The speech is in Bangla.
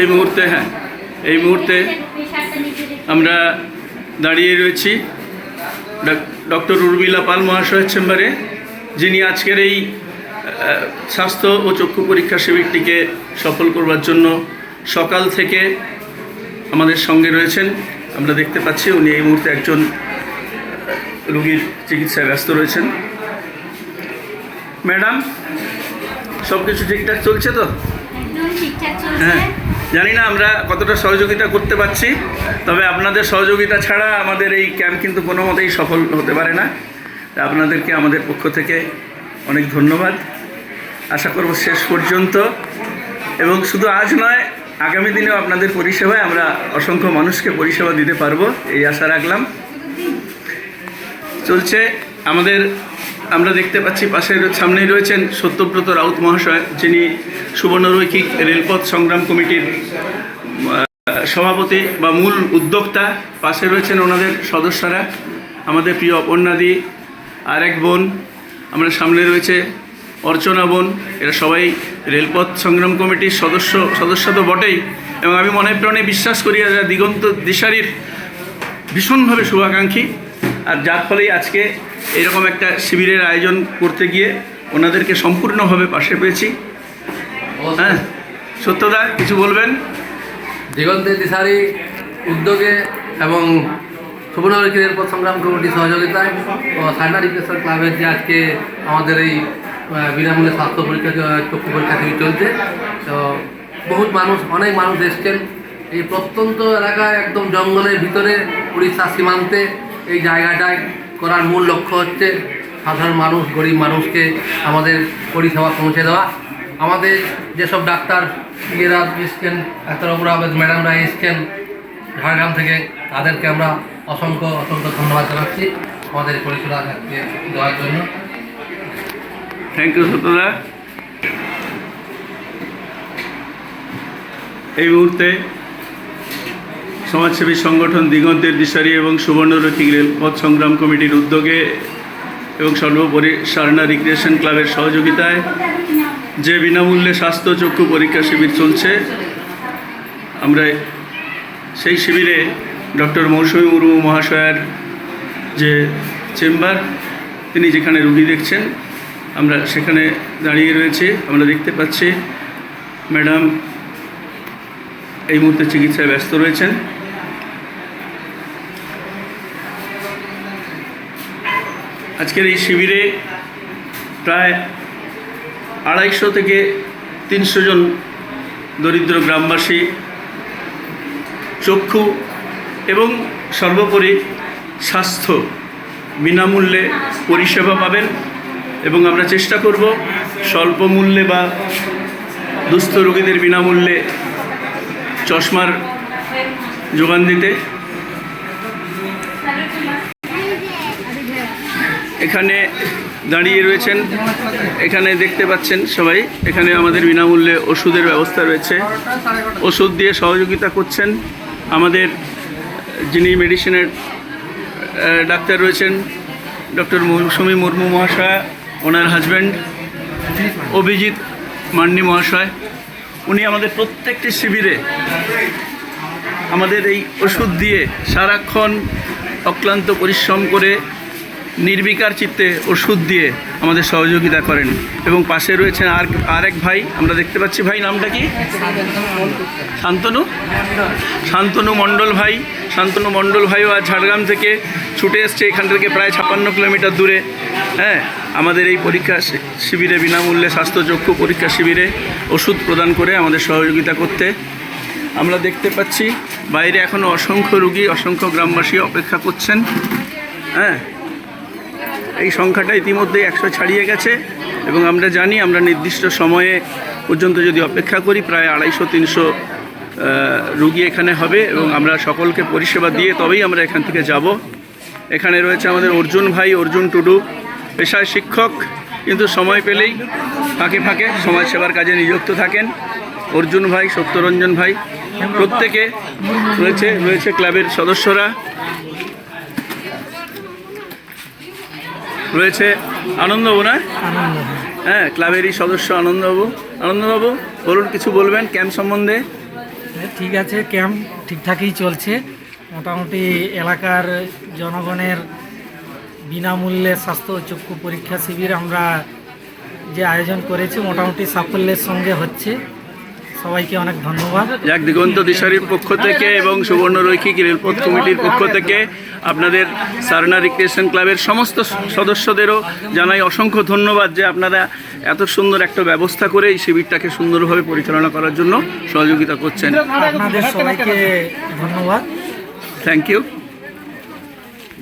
এই মুহূর্তে আমরা দাঁড়িয়ে রয়েছি ডক্টর উর্মিলা পাল মহাশয়ের চেম্বারে, যিনি আজকের এই স্বাস্থ্য ও চক্ষু পরীক্ষা শিবিরটিকে সফল করবার জন্য সকাল থেকে আমাদের সঙ্গে রয়েছেন। আমরা দেখতে পাচ্ছি উনি এই মুহূর্তে একজন রোগীর চিকিৎসায় ব্যস্ত রয়েছেন। ম্যাডাম, সব কিছু ঠিকঠাক চলছে তো? হ্যাঁ, জানি না আমরা কতটা সহযোগিতা করতে পারছি, তবে আপনাদের সহযোগিতা ছাড়া আমাদের এই ক্যাম্প কিন্তু কোনো মতেই সফল হতে পারে না। আপনাদেরকে আমাদের পক্ষ থেকে অনেক ধন্যবাদ। আশা করব শেষ পর্যন্ত, এবং শুধু আজ নয়, আগামী দিনেও আপনাদের পরিষেবায় আমরা অসংখ্য মানুষকে পরিষেবা দিতে পারবো, এই আশা রাখলাম। চলছে আমাদের, আমরা দেখতে পাচ্ছি পাশের সামনেই রয়েছেন সত্যব্রত রাউত মহাশয়, যিনি সুবর্ণরৈখিক রেলপথ সংগ্রাম কমিটির সভাপতি বা মূল উদ্যোক্তা। পাশে রয়েছেন ওনাদের সদস্যরা, আমাদের প্রিয় অপর্ণাদি, আরেক বোন, আমরা সামনে রয়েছে অর্চনা বোন। এরা সবাই রেলপথ সংগ্রাম কমিটির সদস্য তো বটেই, এবং আমি মনে প্রাণে বিশ্বাস করি এরা দিগন্ত দিশারির ভীষণভাবে শুভাকাঙ্ক্ষী। আর যার ফলেই আজকে এরকম একটা শিবিরের আয়োজন করতে গিয়ে ওনাদেরকে সম্পূর্ণভাবে পাশে পেয়েছি। হ্যাঁ, সত্যদা কিছু বলবেন? দিগন্তের দিশারি উদ্যোগে এবং সুবর্ণরৈখিক রেলপথ সংগ্রাম কমিটির সহযোগিতায় ও সাইনা রিক্রেশন ক্লাবের যে আজকে আমাদের এই বিনামূল্যে স্বাস্থ্য পরীক্ষা চক্ষু পরীক্ষা শিবির চলছে, তো অনেক মানুষ এসছেন। এই প্রত্যন্ত এলাকায় একদম জঙ্গলের ভিতরে উড়িষ্যার সীমান্তে এই জায়গাটায় করার মূল লক্ষ্য হচ্ছে সাধারণ মানুষ, গরিব মানুষকে আমাদের পরিষেবা পৌঁছে দেওয়া। আমাদের যেসব ডাক্তার ইয়েরা এসছেন, ডাক্তার অপরা আহমেদ ম্যাডামরা এসছেন ঝাড়গ্রাম থেকে, তাদেরকে আমরা অসংখ্য ধন্যবাদ জানাচ্ছি আমাদের পরিষেবা দেওয়ার জন্য। থ্যাংক ইউ সত্যদা। এই মুহূর্তে সমাজসেবী সংগঠন দিগন্তের দিশারি এবং সুবর্ণরৈখিক রেলপথ সংগ্রাম কমিটির উদ্যোগে এবং সর্বোপরি সারনা রিক্রিয়েশন ক্লাবের সহযোগিতায় যে বিনামূল্যে স্বাস্থ্য চক্ষু পরীক্ষা শিবির চলছে, আমরা সেই শিবিরে ডক্টর মৌসুমী মুর্মু মহাশয়ের যে চেম্বার, তিনি যেখানে রুগী দেখছেন, আমরা সেখানে দাঁড়িয়ে রয়েছি। আমরা দেখতে পাচ্ছি ম্যাডাম এই মুহূর্তে চিকিৎসায় ব্যস্ত রয়েছেন। আজকের এই শিবিরে প্রায় 250 থেকে 300 জন দরিদ্র গ্রামবাসী চক্ষু এবং সর্বোপরি স্বাস্থ্য বিনামূল্যে পরিষেবা পাবেন, এবং আমরা চেষ্টা করব স্বল্প মূল্যে বা দুস্থ রোগীদের বিনামূল্যে চশমার যোগান দিতে। এখানে দাঁড়িয়ে রয়েছেন, এখানে দেখতে পাচ্ছেন সবাই, এখানে আমাদের বিনামূল্যে ওষুধের ব্যবস্থা রয়েছে। ওষুধ দিয়ে সহযোগিতা করছেন আমাদের যিনি মেডিসিনের ডাক্তার রয়েছেন, ডক্টর মৌসুমী মুর্মু মহাশয়, ওনার হাজব্যান্ড অভিজিৎ মান্ডি মহাশয়। উনি আমাদের প্রত্যেকটি শিবিরে আমাদের এই ওষুধ দিয়ে সারাক্ষণ অক্লান্ত পরিশ্রম করে নির্বিকার চিত্তে ওষুধ দিয়ে আমাদের সহযোগিতা করেন। এবং পাশে রয়েছেন আরেক ভাই, আমরা দেখতে পাচ্ছি, ভাই নামটা কি? শান্তনু মণ্ডল ভাই। শান্তনু মণ্ডল ভাইও আজ ঝাড়গ্রাম থেকে ছুটে এসছে, এখান থেকে প্রায় 56 কিলোমিটার দূরে, হ্যাঁ, আমাদের এই পরীক্ষা শিবিরে বিনামূল্যে স্বাস্থ্য চক্ষু পরীক্ষা শিবিরে ওষুধ প্রদান করে আমাদের সহযোগিতা করতে। আমরা দেখতে পাচ্ছি বাইরে এখনও অসংখ্য রুগী, অসংখ্য গ্রামবাসী অপেক্ষা করছেন। হ্যাঁ, এই সংখ্যাটা ইতিমধ্যে 100 ছাড়িয়ে গেছে, এবং আমরা জানি আমরা নির্দিষ্ট সময়ে পর্যন্ত যদি অপেক্ষা করি প্রায় 250-300 রুগী এখানে হবে, এবং আমরা সকলকে পরিষেবা দিয়ে তবেই আমরা এখান থেকে যাব। এখানে রয়েছে আমাদের অর্জুন ভাই, অর্জুন টুডু, পেশায় শিক্ষক, কিন্তু সময় পেলেই ফাঁকে ফাঁকে সমাজসেবার কাজে নিযুক্ত থাকেন। অর্জুন ভাই, সত্যরঞ্জন ভাই, প্রত্যেকে রয়েছে ক্লাবের সদস্যরা, রয়েছে আনন্দবাবু, না? হ্যাঁ, ক্লাবেরই সদস্য আনন্দবাবু। বলুন, কিছু বলবেন ক্যাম্প সম্বন্ধে? ঠিক আছে, ক্যাম্প ঠিকঠাকই চলছে। মোটামুটি এলাকার জনগণের বিনামূল্যে স্বাস্থ্য ও চক্ষু পরীক্ষা শিবির আমরা যে আয়োজন করেছি মোটামুটি সাফল্যের সঙ্গে হচ্ছে। সবাইকে অনেক ধন্যবাদ। যাক, দিগন্ত দিশারির পক্ষ থেকে এবং সুবর্ণ রৈখিক রেলপথ কমিটির পক্ষ থেকে আপনাদের সারনা রিক্রিয়েশন ক্লাবের সমস্ত সদস্যদেরও জানাই অসংখ্য ধন্যবাদ যে আপনারা এত সুন্দর একটা ব্যবস্থা করে এই শিবিরটাকে সুন্দরভাবে পরিচালনা করার জন্য সহযোগিতা করছেন। আপনাদের সবাইকে ধন্যবাদ। Thank you.